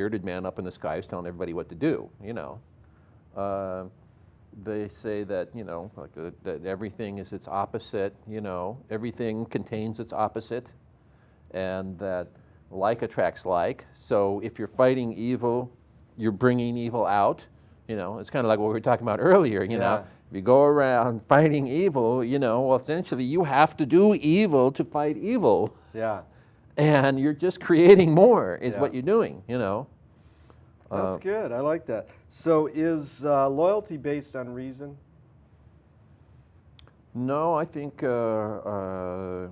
bearded man up in the sky who's telling everybody what to do, you know. They say that, you know, like that everything is its opposite, you know, everything contains its opposite, and that like attracts like. So if you're fighting evil, you're bringing evil out, you know. It's kind of like what we were talking about earlier, you know. If you go around fighting evil, you know, well, essentially you have to do evil to fight evil. Yeah. And you're just creating more is what you're doing, you know. That's good. I like that. So is loyalty based on reason? No, I think, well,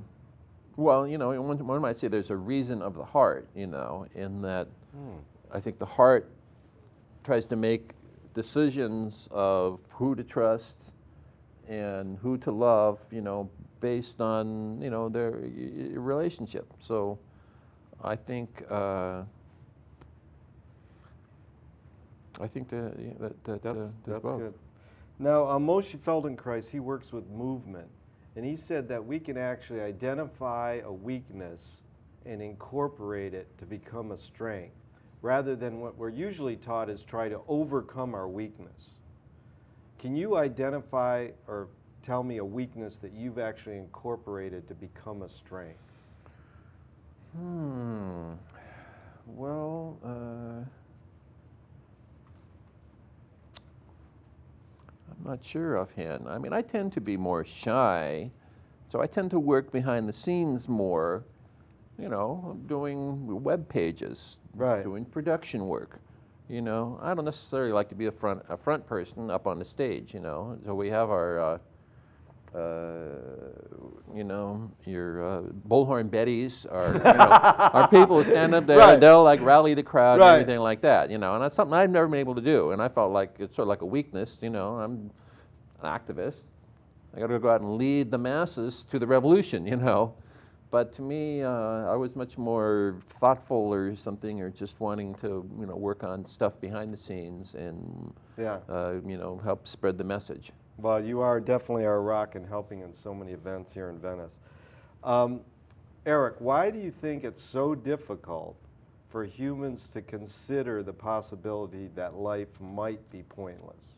you know, one might say there's a reason of the heart, you know, in that I think the heart tries to make decisions of who to trust and who to love, you know, based on, you know, their relationship. So I think that's both. Good. Now, Moshe Feldenkrais, he works with movement, and he said that we can actually identify a weakness and incorporate it to become a strength, rather than what we're usually taught is try to overcome our weakness. Can you identify or tell me a weakness that you've actually incorporated to become a strength? Well, I'm not sure offhand. I mean, I tend to be more shy, so I tend to work behind the scenes more, you know, doing web pages, doing production work. You know, I don't necessarily like to be a front person up on the stage, you know. So we have our, you know, your bullhorn Bettys, our, you know, our people who stand up there, they'll like rally the crowd and everything like that, you know. And that's something I've never been able to do, and I felt like it's sort of like a weakness, you know. I'm an activist. I got to go out and lead the masses to the revolution, you know. But to me, I was much more thoughtful or something, or just wanting to, you know, work on stuff behind the scenes and, you know, help spread the message. Well, you are definitely our rock in helping in so many events here in Venice. Eric, why do you think it's so difficult for humans to consider the possibility that life might be pointless?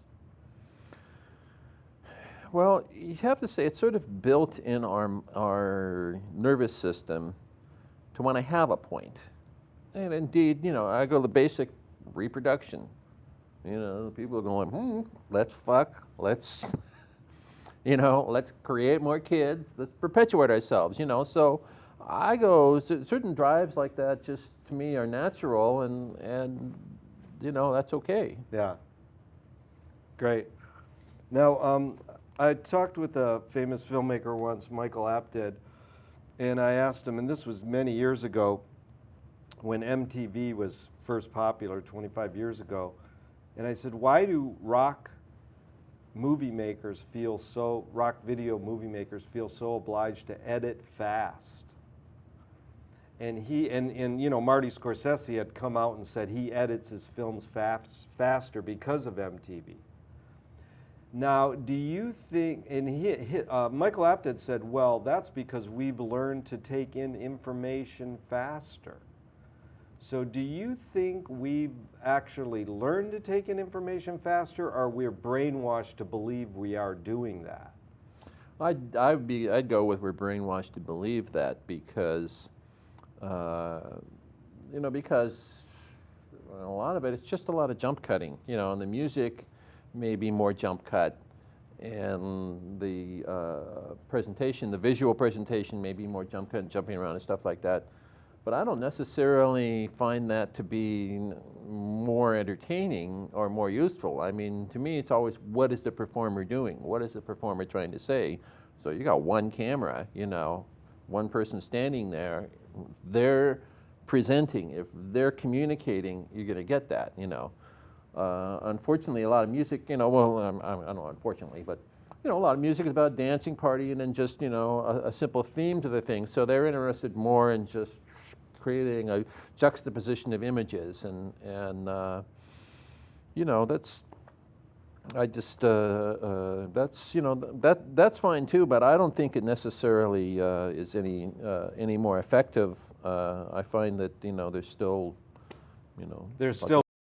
Well, you have to say it's sort of built in our nervous system to want to have a point. And indeed, you know, I go to the basic reproduction. You know, people are going, let's fuck, let's, you know, let's create more kids, let's perpetuate ourselves, you know. So I go, certain drives like that just to me are natural, and you know, that's okay. Yeah. Great. Now, I talked with a famous filmmaker once, Michael Apted, and I asked him, and this was many years ago when MTV was first popular 25 years ago, and I said, why do rock video movie makers feel so obliged to edit fast? And you know, Marty Scorsese had come out and said he edits his films faster because of MTV. Now, do you think, and Michael Apted said, well, that's because we've learned to take in information faster. So do you think we've actually learned to take in information faster, or we're brainwashed to believe we are doing that? I'd go with we're brainwashed to believe that because, you know, because a lot of it's just a lot of jump cutting, you know, and the music may be more jump cut, and the presentation, the visual presentation may be more jump cut and jumping around and stuff like that. But I don't necessarily find that to be more entertaining or more useful. I mean, to me, it's always, what is the performer doing? What is the performer trying to say? So you got one camera, you know, one person standing there, they're presenting. If they're communicating, you're going to get that, you know. Unfortunately, a lot of music, you know, well, I don't know, unfortunately, but, you know, a lot of music is about dancing, party, and then just, you know, a simple theme to the thing. So they're interested more in just creating a juxtaposition of images, and you know, that's, I just, that's, you know, that's fine too, but I don't think it necessarily is any more effective. I find that, you know, there's still you know. There's bunch still